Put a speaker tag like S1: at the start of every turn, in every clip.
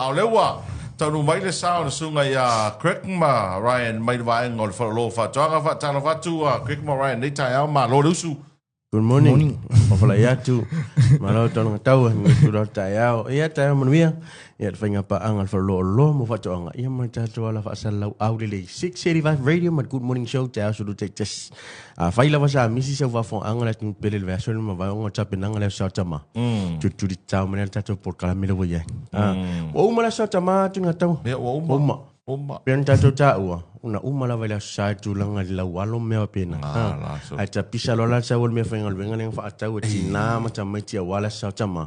S1: au lewa tanu mai le sao na sunga ya Craig ma Ryan mai vai ngol fa lo fa toanga fa tano fa tu Craig ma Ryan nei tai au ma lo lusu.
S2: Good morning. Ofala ya tu. Malo tolong tahu ni sudah tayau. Ia tayau menwia. Ia fenga pa angal for lo mo fa toanga. Ia mai tatu ala fa salau au le 685 radio mat good morning show tayau sudah tes. Faila wasa misi sa fa fon angal tu pelel version ma va ngo tap nangal sa tama. Tu di tau menel tatu por kala milo ya. O mala sa tama tu ngatau.
S1: Ya o uma.
S2: Pian tatu tau. Una umala vela sa tu langa la walo me pena. Ai ta pisa lola sa wol me fengal bengal yang fa tau tina macam mai tia wala sa tama.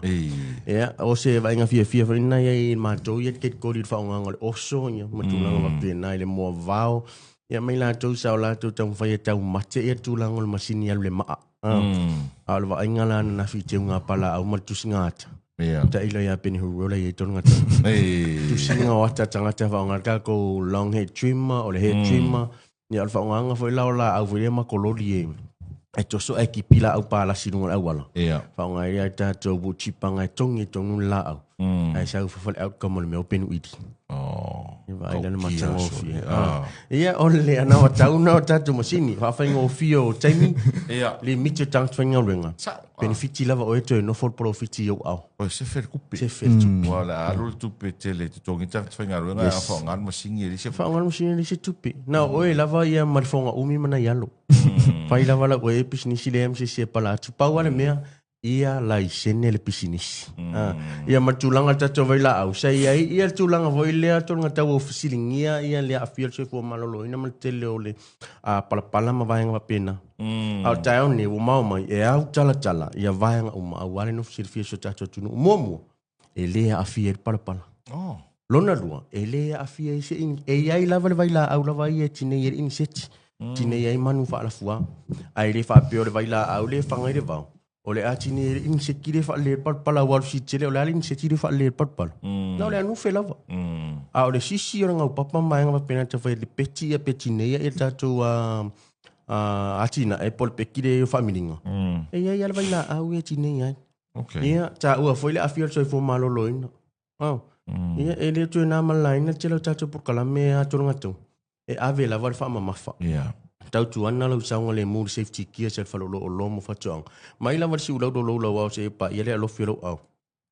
S2: Ya o se va inga fia na ya ma to yet ket ko dit fa ngol oso nya matulanga va pena ile mo vao. Ya mai la tu sa la tu tang fa ya tau mate ya tu langol masini ya le ma. Al va ingala na fi te nga pala au matu singata. Ta ilo ya peni hurola ya ton ngata. Tu singa wata tangata fa ngata ko long head trimmer o le head trimmer. Ni alfa nganga fo la au vile ma kolori e. E to so e ki pila au pala sinunga au wala. Fa nga ya ta to bu chipanga tongi tonu la au. Ai sa fa outcome le me open widi. Vai le macam ofi. Ia ole ana wata una tatu masini fa fa ngofio taimi. Le mitu tang twenga renga. Benefiti lava o eto no for profiti yo au.
S1: O se fer kupe.
S2: Se fer tu.
S1: Wala alu tu petele tu tongi tang twenga renga fa ngal masini ri se
S2: fa ngal masini ri se tupi. Na o lava ia marfonga umi mana yalo. Fa lava la o epis ni silem se pala tu pa wala mea. Ia la isene le pisinisi. Ia matulanga tato vaila au. Sa ia tulanga voilea tolanga tau ofisilingia ia le afiel se fo malolo ina matele ole pala ma vaenga pena. Au tau ni o mau e au tala ia vaenga uma au wale no sirfia so tato tunu momo ele afiel pala. Lona lua ele afiel se in e ia lava vaila au lava ia tine ia in seti. Tine ia manu fa la fua. Ai le fa pio le vaila au le fanga le vau. Ole atini in sekire fa le pala wal si tele ole alin sekire fa le pala. Na ole anu fe lava. Ole sisi orang au papa mai nga pena te fa le peti e peti ne e tatu atina e pol pekire familinga. E ia vai la au e tine ia.
S1: Okay.
S2: Ia ta u foi le afiel so fo malo loin. Ia ele tu na malaina tele tatu por kala me atonga tu. E ave la va fa mama fa.
S1: Yeah.
S2: Tau tuana lau saunga le mood safety gear se falolo o lomo fatuang. Mai lava si ulau do lo au se pa ia le alo filo au.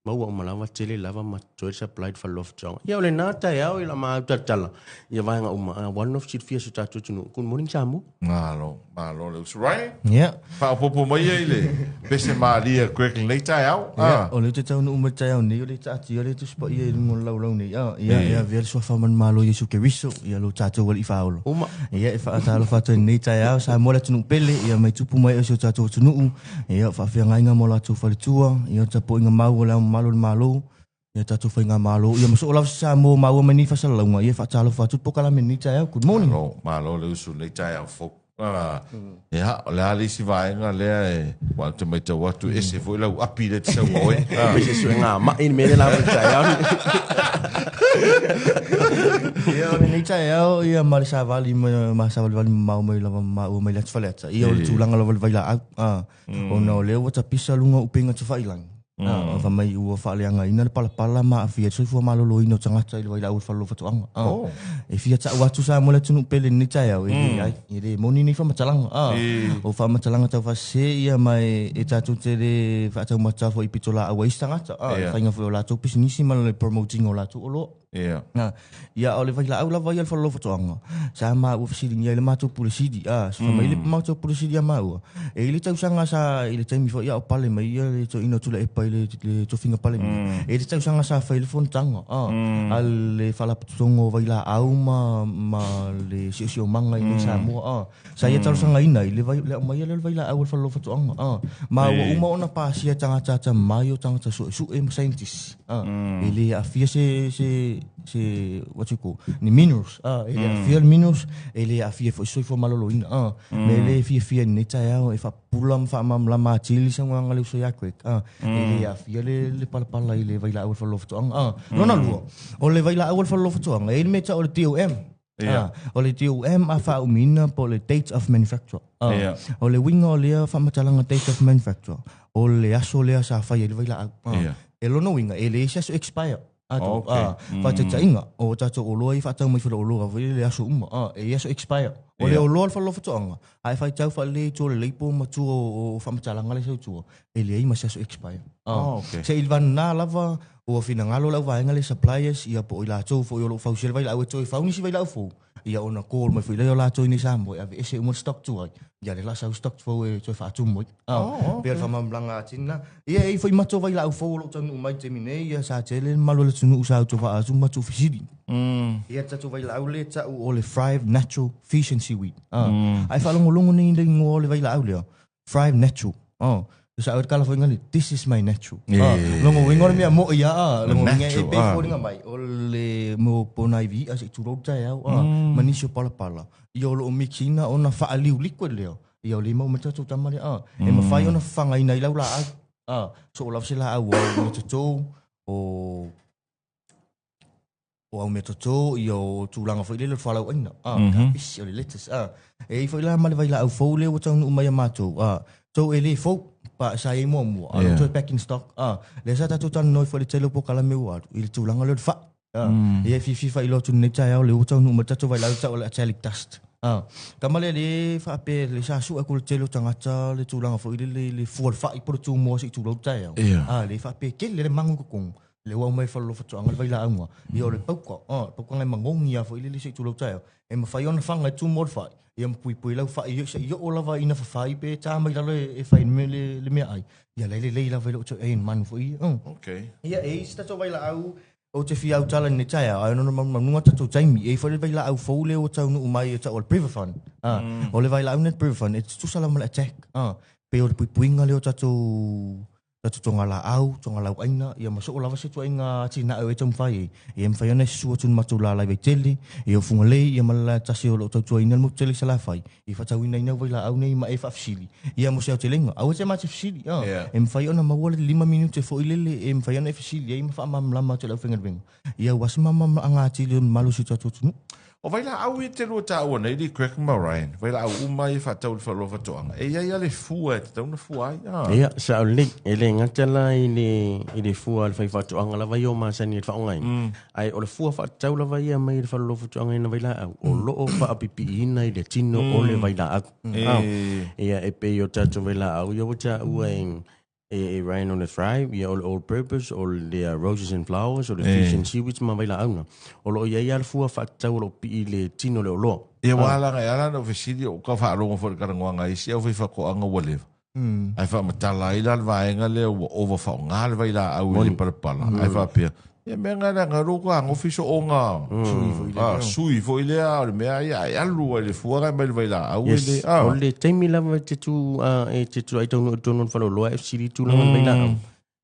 S2: Mau malava tele lava ma choice supplied for love chong. Ia ole nata ia o ila ma tatala. Ia vai nga uma one of shit fia su tatu tunu. Good morning Samu.
S1: Malo le usurai.
S3: Yeah.
S1: Pa popo mai ile. Pese malia quick later au.
S3: O le te tau no uma tai au ni o le tati o le tu spa ia mo lau ni. Ia ver so fa man malo Yesu ke riso ia lo tatu wal ifaolo.
S2: Uma.
S3: Ia fa talo fa tu ni tai au sa mo le tunu pele ia mai tupu mai o so tatu tunu. Ia fa fia nga mo la tu fa tua. Ia tapo nga mau la malo ia tatu fainga malo ia maso la sa mo mau mani fa sa launga ia fa talo fa tu pokala meni tai good morning
S1: malo le usu le tai au fo ia la ali si vai nga le wa te mai te watu ese foi la api le tsa oi
S2: Bese suenga ma in me la tai au
S3: ia meni tai au ia mal sa vali ma sa vali mau mai la mau mai la tfaleta ia o tulanga la vai la o no le wa pisa lunga upinga tfa ilang fa mai ua fa leanga ina le pala ma afia so fu malolo ino tanga tai le vai fa lo fa tuanga e fia ta watu sa mo le tunu pele ni tai au e le moni ni fa matalanga o fa matalanga ta fa se ia mai e tatu te le fa ta mata fo ipitola a waistanga ta fa nga fo la tu business mal le promoting o la tu olo ia ole vai la au la vai fa lo fa tuanga sa ma u fisi ni le matu pulisidi so mai le matu pulisidi ma u e le tau sanga sa ile taimi fo ia o pale mai ia le to ino tu le le to finga pale e te tau sanga sa faile fon tanga al le fala tongo vai la au ma le sio manga i sa mo sa ia tau sanga ina le vai le mai le vai la au fa lo fa tonga ma uma ona pa sia tanga tata mai o tanga su scientist ele afia se what you call ni minerals ele afia minerals ele afia fo malolo ina le fia ni tayao e fa pulam fa mam la ma chili sanga ngale so yakwek ele afia le pala ile vai la au fa lo fa tonga lona lu o le vai la au fa lo fa tonga ele me ta o le TOM o le TOM a fa umina po le date of manufacture o le winga o le fa matalanga date of manufacture o le aso le sa fa ile vai la e lona winga ele se expire fa te inga o ta o lo I fa ta mo fa o lo fa le aso uma e aso expire o le o lo fa lo fa tonga ai fa tau fa le to le po ma tu o fa mata langa le tu e le I ma aso expire se il van na lava o fina ngalo la va ngale suppliers ia po ila to fo yo fa usel vai la o to fa unisi vai la fo ia ona call mo foi le la to ni sambo ave ese mo stock tu ai ia le la sa stock fo e to fa tu mo pe fa mam blanga tina ia e foi mato vai la fo lo tanu mai te mine ia sa tele malo le tunu sa to fa tu mato fisidi ia ta tu vai la le ta o le Thrive Natural Fish and Seaweed ai fa longo longo ni le ngo le vai la le Thrive Natural sa o kala foi ngali this is my natural longo wingo me mo ia longo nge e pe fo nga mai o le mo pona ivi as tu ro ta ia manisio pala pala ia lo mixina ona fa aliu liquid leo ia le mo meta tu tamale e ma fai ona fanga ina ila la so la se la au o to o au metoto io tu langa foi le fala ina pis o le lettuce e foi la male vai la au fo le o tau mai mato so ele fo pa sa e mo alo to back in stock le sa ta tu tan noi foi le telo po kala me wa il tu langa le fa e fi fa ilo tu ne ta le o tau no mata tu vai la o le chalik dust kamale le fa pe le sa su ko le telo tanga le tu langa foi le fo fa I por tu mo si tu lo ta le fa pe ke le mangu ko le wa mai fa lo fa tu anga vai la anga io le poko poko ngai mangongi foi le si tu lo ta e ma fa yon fanga tu mo fa ia pui lau fa io o lava ina fa pe ta mai la e fa me le me ai ia le la velo to ein man fo
S1: okay
S3: ia e sta to vai la au o te fi au tala ni tai ai no nunga tatu taimi e fa le vai la au fo le o tau no mai ta o privafan o le vai la net privafan e tu sala mal attack pe o pui nga le o tatu tonga la aina ia maso o lava se tu inga tina e tam fai e mfai ona su tu matu la vai tele e o funga le ia mala tasi o tu ina mo tele sala fai e fa tau ina vai la au nei ma e fa fsili ia mo se o telenga au se ma se fsili e mfai ona ma wala 5 minute fo ilele e mfai ona fsili e mfa mam lama te la finga bing ia was mama anga ti le malu si tu tu
S1: o vai la au te lo ta o nei di crack Ryan vai la au mai fa tau fa lo fa toanga e ia le fu e tau na fu ai
S2: ia sa o le ele ngatala ile fu al fa toanga la vai o ma sani fa ngai ai o le fu fa tau la vai mai fa lo fa toanga na vai la o lo fa pipi ina ile tino o le vai la ia e pe yo ta vai la au yo ta ueng e Ryan on the Thrive, ia all purpose, all the roses and flowers, or the fish and seaweeds, ma vai la auna. O lo ia ia fua whaatau lo pi le tino le o lo.
S1: Ia wala ngai ala no fesidi o ka whaarongo fo karangoanga isi au whako anga wale. Ai wha matala ila vaenga le o over whao ngā le vai la au ili parapala. Ai wha pia. Ia mea ngai ngā roko ang ofiso o ngā sui fo ilea o le mea ia alua le fua ngai mai le vai la au ili.
S2: O le taimi lava te tu ai tonu whalo loa FCD tu langa vai la au.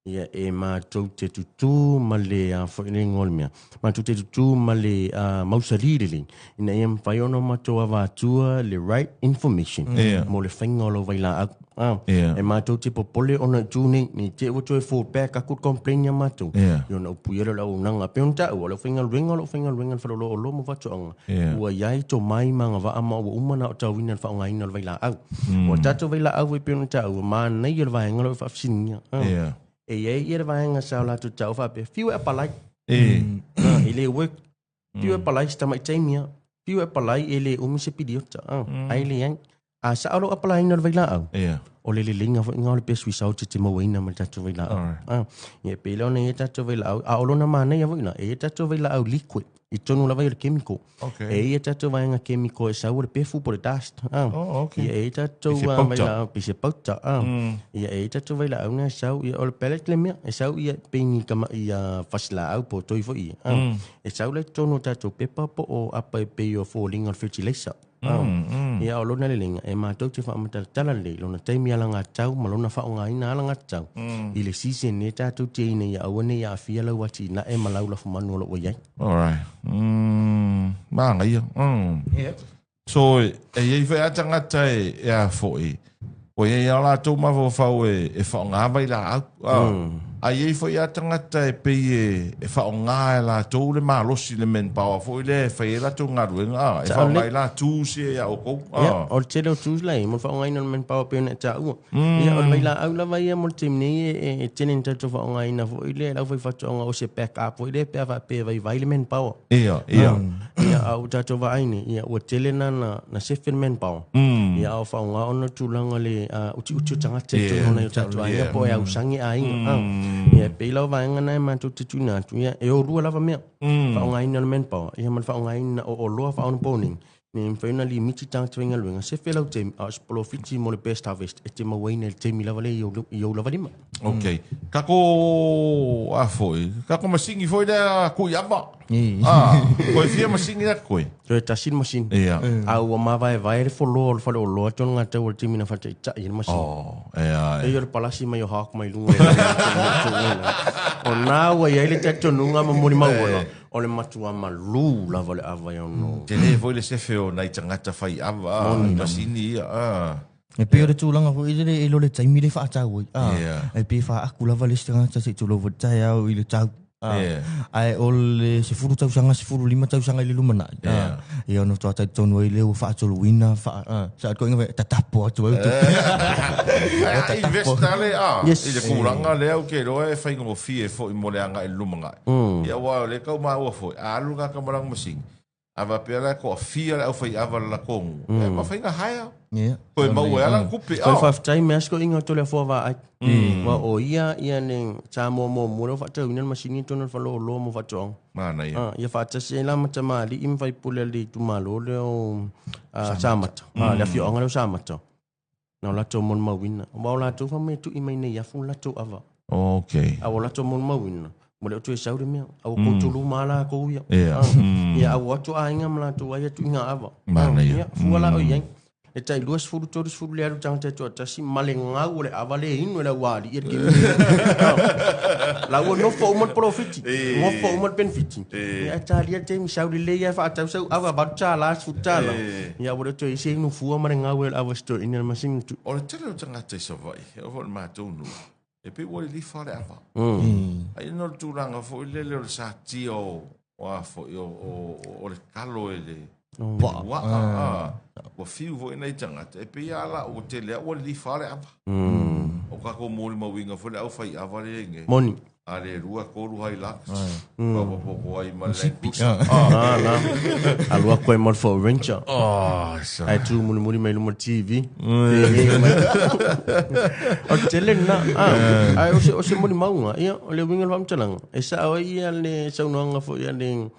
S2: Ia e mātou te tutu ma le whaine ngol mea. Mātou te tutu ma le mausaririli. Ina ia mwhaiono mātou a vātua le right information. Mo le whaingolo vai la au. E mātou te popole ona tūne ni te wato e fallback a could complain ya mātou. Yo na upuiera la unanga. Pe on tau, lo whaingal ringa whalolo o lomo vato anga. Ua iai to mai manga wa ama o umana o tau wina whaonga ina vai la au. Ua tato vai la au e pe on tau, maa nei e vai ngalo e whafsinia. E iei e vai nga sao la tu tau whape. Fiu e palai. E le work. Fiu e palai sta mai taimia. Fiu e palai e le umise pidiota. Ai le yang. A sa alo apply na vai la au. O le linga fo ngau le pe sui sau te mo ina ma tatu vai la au. Ye pe lo ne tatu vai la au. A olo na mana ya ina e tatu vai la au liquid. I tonu la vai le chemical. E tatu vai nga chemical e sau le pe fu por dust. Ye tatu vai la au pe se pauta. Ye tatu vai la au na sau ye o le pellet le mea e sau ye pe ni kama ia fasla au po toi fo i. E sau le tonu tatu pe papo o apa pe yo falling on fertilizer. Ia o lona le linga e mātou te whaamata tala le lona taimi ala ngā tau ma lona whaonga ina ala ngā tau I le season ne tātou te ina ia awane ia awhia lau ati na e malau la whamanu alo o iai.
S1: Alright. Maanga ia. So e iei whai atangata e a fo e o iei ala tau ma whau e whaonga vai la au. Ai ei foi a tangata e pei e wha o ngā e la tau le malosi le men pawa foi le whai e la tau ngā ruenga e wha o ngai la tūsi e au kou.
S2: Ia, o le tere o tūsi lai, mo wha o ngai na le men pawa peo ne ta ua. Ia, o le vai la au la vai e mo le timni e tene ni tatu wha o ngai na foi le lau whai whatonga o se back up foi le pea wha pea vai le men pawa.
S1: Ia.
S2: Ia, au tatu wa aini, ia, ua tele na sefen men pawa. Ia, au wha o ngā ona tūlanga le uti o tangata tu hona i tatu aia po e au sangi a inga. Ia, peilau vaenga nai mātou te tuna atu. Ia, e o rua lava mea. Whaonga ina na menpawa. Ia, man whaonga ina o loa whaona pōning. Ni mwhauna li miti tangata wenga luenga. Se whelau te spolo fiti mo le best harvest. E te mawaina le te mi lava le i o lava lima.
S1: Ok. Kako a foi. Kako masingi foi da kui aba. Koe fia masingi da koe.
S2: So e tasin masin.
S1: Ia.
S2: Au o mawa e vai le folo le o loa tonu ngā tau o le te mina whata i ta i le masin.
S1: Ia.
S2: E o le palasi mai o hawk mai lunga. O nā ua iai le te tonunga ma mori mauona. O le matua malu lava le awa iau no.
S1: Te le foi le sefe o nai tangata whai aba. Masini ia.
S3: E peo le tūlanga fo i le ilo le taimi le whaatau. E pe wha aku lava le stangata se tūlo watai au i le tau. Ai o le se furu tausanga, se furu lima tausanga i le lumana. E ono toa tai tonu i le o whaatolo wina. Sa ko inga tatapo atu au.
S1: Ai vestale i le kuranga le au ke roa e whainga mo fie fo i mo le anga i lumanga. Ia wao le kau maa ua fo. Alu ka kamarang masing. Ava pera ko fia le au whai ava la kongu. E ma whainga haya. Koe mau e alang kupi.
S2: Koe whaftai mea sko inga tole fua wa ai. Wa o ia ne tā mua mura whatau ina masini tonu whalo loa mo whatoang.
S1: Mana ia.
S2: Ia whatase e la mata maa li im whai pule li tu malo le o sāmata. Le fio anga le o sāmata. Nau lato mon mawina. Wao lato whame tu i mai nei afu lato ava.
S1: Ok.
S2: Awa lato mon mawina. Mole o tu e saure mea. Awa koutulu maala kou ia. Ia awa atu a inga mlato ai atu inga ava.
S1: Mana ia.
S2: Fuala o iai. E tai luas furu toris furu le aru tangata tu atasi male ngau le avale inu le wali ia ki. La wo no fo umat profiti. Mo fo umat benefiti. Ia talia te mi sauri le ia fa tau sau ava bacha la futala. Ia wo to ise no fu male ngau le avasto ina masing tu.
S1: O le tele o tangata so vai. O vol ma tonu. E pe wo li fa le ava. Ai no turanga fo le le sa tio wa fo o le kalo ele. Wa fiu vo ina tangata e pe ala o te le o li fare ava o ka ko mo ma winga fo le au fai ava le nge
S2: moni
S1: ale rua ko ru hai la ko ai ma le
S2: na alua ko mo for venture ai tu mo mai mo TV o tele na ai o se mo maunga ia o le winga vam talang e sa o ia le sa unanga fo ia le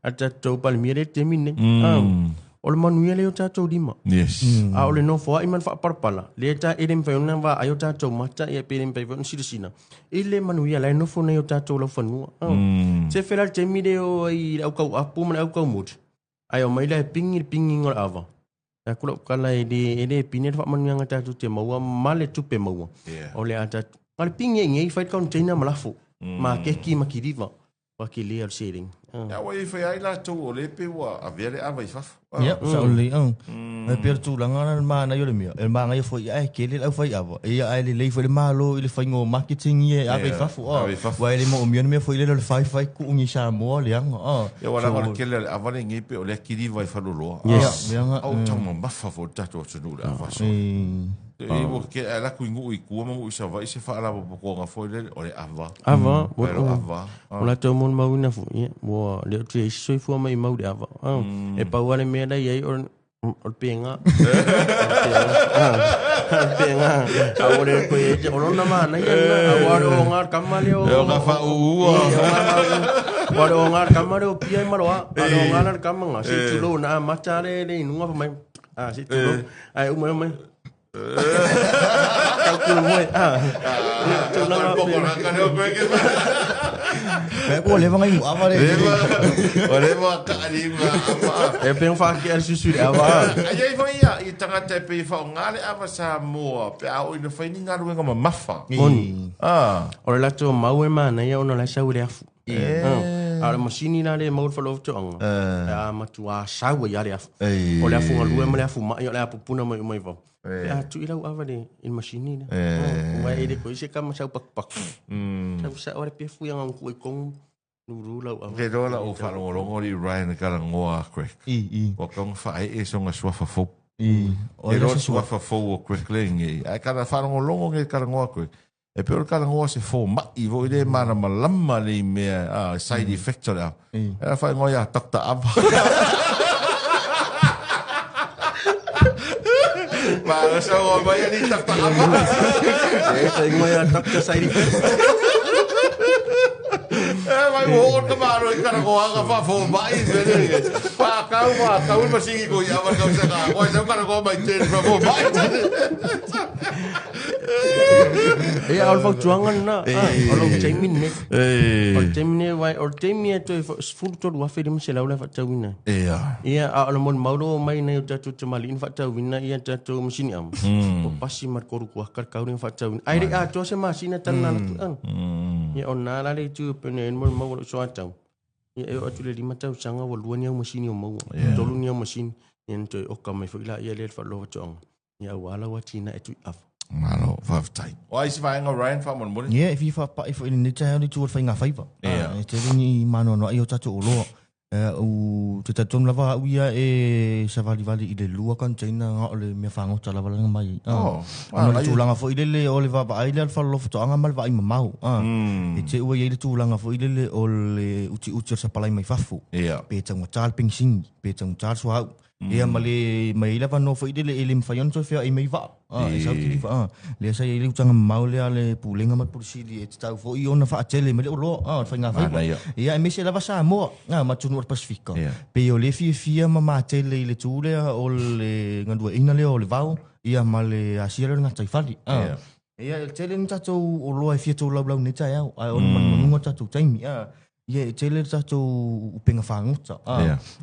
S2: ata tau palmire te mine. O le manuia leo tātou lima.
S1: Yes.
S2: A o le no foa iman wha parpala. Le ta e rem whaiona wa ai o tātou mata e pe rem whaiona sirisina. E le manuia lai no fona i o tātou lau whanua. Se whera te mire o i au kau apu mana au kau mut. Ai o mai lai pingi ngol ava. A kula kala e le pine wha manuia ngā tātou te maua ma le tupe maua. O le a tātou. Ma le pingi ngei whait kaunteina malafo. Ma keki makiriva. Waki lea al sharing.
S1: Ya wai fai ai la tu o le pe wa a vere a vai fa.
S3: Ya, sa o le e per tu langa ma na yo le mia. El ma ngai foi ai ke le au fai ava. E ai le foi le malo i le fai ngo marketing e a vai fa fu. Wa le mo mia me foi le fai ku ungi sa mo le anga.
S1: Ya wala ka ke le a vale ngi pe o le kiri vai fa lo lo.
S3: Yes.
S1: Au tamo ma fa fo tato tu no la fa so. E mo ke ala ku ngu i ku mo i sa vai se fa ala ko nga foi le o le ava.
S2: Ava,
S1: ava.
S2: Ola to mon mauna fu ia. Mo le tu e soi fu mai mau de ava. E pa wale me dai ai o penga. Penga. Awore ko e o lona mana ia awore o ngar kamale o.
S1: E nga fa u.
S2: Wale o ngar kamale o pia maroa. O ngar kamanga si tulo na matare le nunga fa mai. Si tulo. Ai o mai. Calculo moi. Tu não
S3: Pego leva ngai ava le.
S1: Leva carima.
S2: E pe fa que é susu ava.
S1: Ai foi ia i tanga te pe fa ngale ava sa mo pe a o ina fa ni ngaru nga mafa.
S2: Moni. Ora la to mau e mana ia ona la sau le afu. Ara masini na le mau fa lo to anga. A matua sau ia le afu. O le afu ngalu e le afu mai o le apu puna mai mai va. tu ilau ava de in machine na mai de ko se kam sa pak sa ora pe fu yang ku kong nuru lau ava
S1: ke dola o fa longo li Ryan ka ngoa quick o kong fa e so nga swafa fo o lo swafa fo quick ling ai ka fa longo nge ka ngoa quick e pe ka ngoa se fo ma i vo de mana malama li me side effect la e fa ngoa takta ava Mas ako ba yan itakta ka ba?
S2: Sa mo yan takta side effect.
S1: May buon ka ba? Ka nakuha ka pa for buying. Kau masigi ko yaman kau sa ka. Kau sa ka nakuha may change pa for buying.
S2: Alfa juangan na. Along Jamin ne. Jamin to full to wa fe dem se la fa tawina. Alamon maulo mai na tatu chamalin fa tawina ia tatu mesin am. Pasi mar koru kuah kar kau fa tawina. Ai to se masina tan na tu an. Ya onna la le tu penen mo mau so atau. Ya atu le lima tau sanga wa luan yang mesin yo mau. Tolun yang mesin yang to okam fa ila ia le fa lo chong. Ya wala wa tina etu af.
S1: Malo, five time. Why is flying Ryan from on morning?
S3: Yeah, if in the child to find a favor. Telling you, Mano, no, you touch all. To the Tom Lava, we are a Savali Valley, the Lua container, or the Mefang, Talavan, my. I'm not too long for Italy, Oliver, but I left for love to Angamal by my mouth. It's a way too long for Italy, all Uchi Sapalai, my fafu. Pets and Charping Sing, Pets and Charles out. Ia male mai lava no foi dele elim fayon so fia i mai va sa ti va le sa ile utanga maule ale pulinga mat pursili et tau foi ona fa tele mele lo fa nga fa ia me se lava sa mo ma tunur pasifika pe o le fia ma tele ile tule o le ngandua ina le o le vau ia male asira nga tai fali ia tele ntato o lo fia to lau ni tai au on man tato taimi Ye tele tato upenga fanguta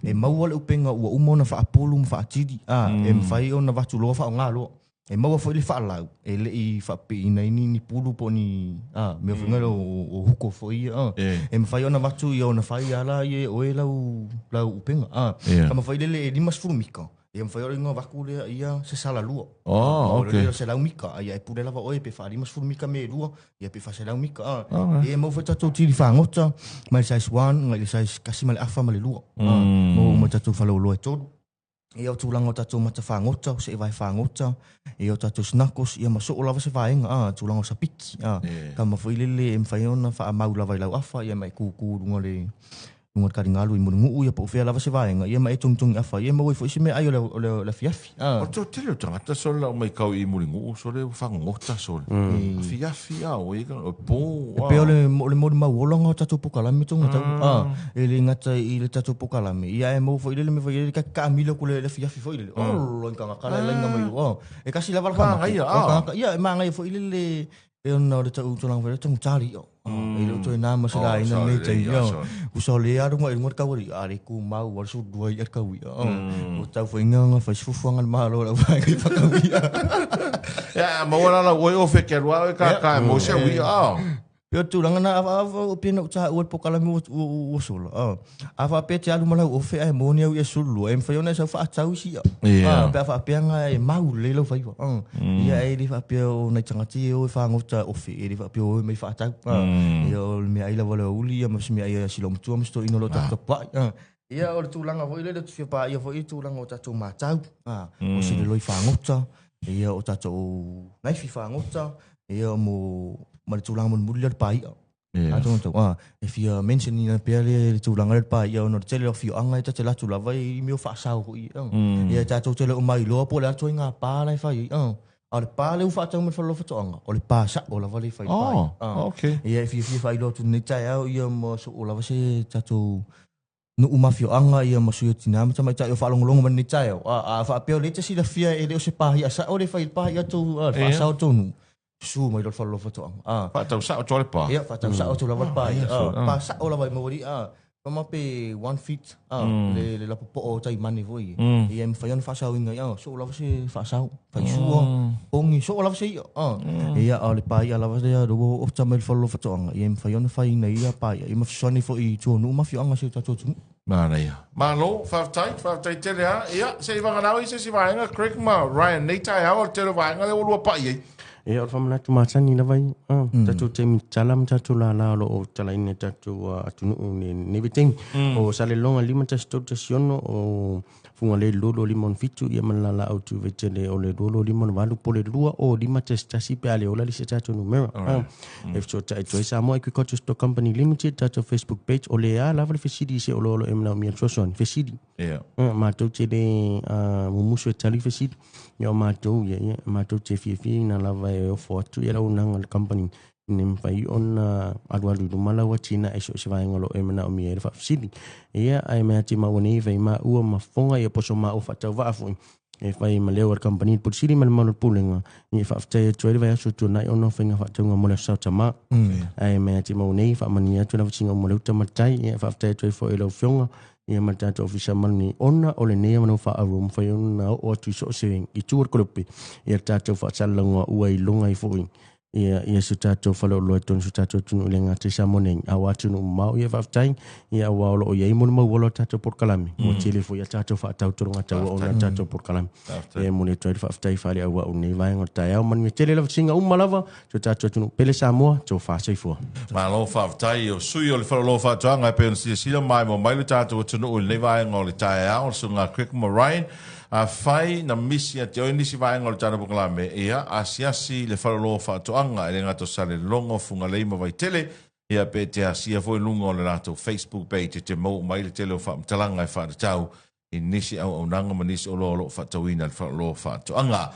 S3: e maua le upenga ua umona fa apolu fa atidi e mfai ona vatu lo fa ngalo e maua foi le fa lau e le i fa pe ina ni pulu poni me funga o huko foi e mfai ona vatu ia ona fai ala ye o e lau upenga kama foi le di mas fumika e mfai ora nga vaku le ia se sala lua okay se lau mika ia e pule lava oe pe fa di mas fumika me lua ia pe fa se lau mika e mo fa tato tiri fa ngota mai sai swan ngai sai kasi mal afa mal lua mo tato fa lo e todo e o tulango tato mata fa ngota se vai fa ngota e o tato snakos ia maso lava se vai nga tulango sa piki kama foi le mfai ona fa mau lava lau afa ia mai ku ngole ngot ka ringalu i mungu ia po fe lava se vaenga ia mai tung afa ia mo foi se me ai le fiafi
S1: o to tele tangata so la mai kau i mungu so le fangota so fiafi o i o po
S3: pe le mo wolonga tatu pokalami tung ta ele ngata i le tatu pokalami ia mo foi le me foi le ka milo ko le fiafi foi le lo nga kala la nga mai e kasi lava ka ia ma ngai foi le e ona le tau tulang vele tung tari e lo to na ma sala ina me tai yo u so le aru ngai ngot ka wori ari ku mau war su dua ia ka wi o tau foi nga fa fu fu ngal ma lo la vai ka ka wi
S1: ya ma wala la wo o fe ke ro ka mo se wi
S3: Yo tulang na ava opina uta uat pokalami usul ava pe te alu mala o fe ai monia u sulu em fa yona sa fa tau si pe fa pe nga e mau le lo fa ia e di fa pe o na tangati o fa ngota o fe e di fa pe o me fa tau yo me ai la wala uli ya me ai si lo mtu am sto ino lo ta pa ia o tulang ava ile tu fa ia fo i tulang o ta tu ma tau o si lo fa ngota ia o ta tu nai fi fa ngota ia mo Mari tulang mun mulir pai. Ato if you mention in pele tulang al pai ya no tele of you angai ta tela tula vai mi fa sa ko i. Ya ta to tele o mai lo po la to nga pa lai fai. Al pa le fa ta mo fa lo fa to anga. O le pa sa o la vai fai pai.
S1: Okay.
S3: Ya if you fai lo tu ni ta ya mo so o la va se ta to no uma fio anga ia mo so tina ma ta yo fa long man ni ta fa pe le ta si la fia e le o se pa ya sa o le fai pa ya to fa sa to nu. Su mai lo follow foto
S1: fa tau sa o tole pa
S3: ia fa tau sa o tole pa pa sa o la vai mori Pamape 1 feet le la po o tai mani voi e em fa yon fa sa winga ya so la se fa sa fa suo pongi so la se e ya ole pa ya la se ya do o tamel follow fa tonga e em fa yon fa ina ya pa ya ma soni fo i tu no ma fi anga se ta tu
S1: mana ya malo fa tai te ya ya se va ngana i se va nga Craig ma Ryan nei tai ha o te va nga le o pa ye
S2: e o famana tu matani na vai tatu te mi talam tatu la o tala ine tatu atunu ne viteng o sale longa lima tatu tasiono o funga le lolo limon fitu ia malala au tu vetele o le lolo limon valu pole lua o lima testasi pe ale o la lise tatu numero if so tai toi Samoa Agriculture Stock Company Limited tatu Facebook page o le ala vale fesidi se o lolo emna mi soson fesidi ma tu te le mumuso tali fesidi yo ma tu te fi na lava e o fotu ia lau nanga le company nem fai ona adualu mala wa China e so se vai ngolo e mena o mi e fa sidi ia ai me ati ma woni vai ma ua ma fonga e poso ma o fa tau va fu e fai ma le company por sidi mal mal pulenga e fa te trade vai so tu nai ono finga fa tau mo le sa tama ai me ati ma woni fa mania tu na finga mo le tama tai e fa te trade fo e lo fonga ia matata ofisa mani ona o le nea manu wha arum whai ona o atu so sewing i tuar koropi ia tātou wha talangoa ua i longa i fōi ia su tātou whalo loe tonu su tātou tunu le ngā te samoneng a wātunu mau ia whaftai ia wāolo o iei monu mau walo tātou porkalami mo tele fo ia tātou wha tau toronga tau ona tātou porkalami ia mone tuari whaftai whare au wau nei vai ngor tai au manu tele lava singa umalava su tātou tunu pele Samoa tau whasai fua
S1: Malo whaftai o sui o le whalo lo whatuanga pe on sila mai mo mai le tātou tunu o le vai ngor le tai au so ngā Craig Ryan a fai na misi a te oini si vai ngol tana bukalame ia a siasi le whalolo whaatoanga e le ngato sale longo funga leima vai tele ia pe te a sia foi lungo le nato Facebook page te mo mai le tele o whaamtalanga e whaatau i nisi au nanga manisi o lolo whaatauina le whalolo whaatoanga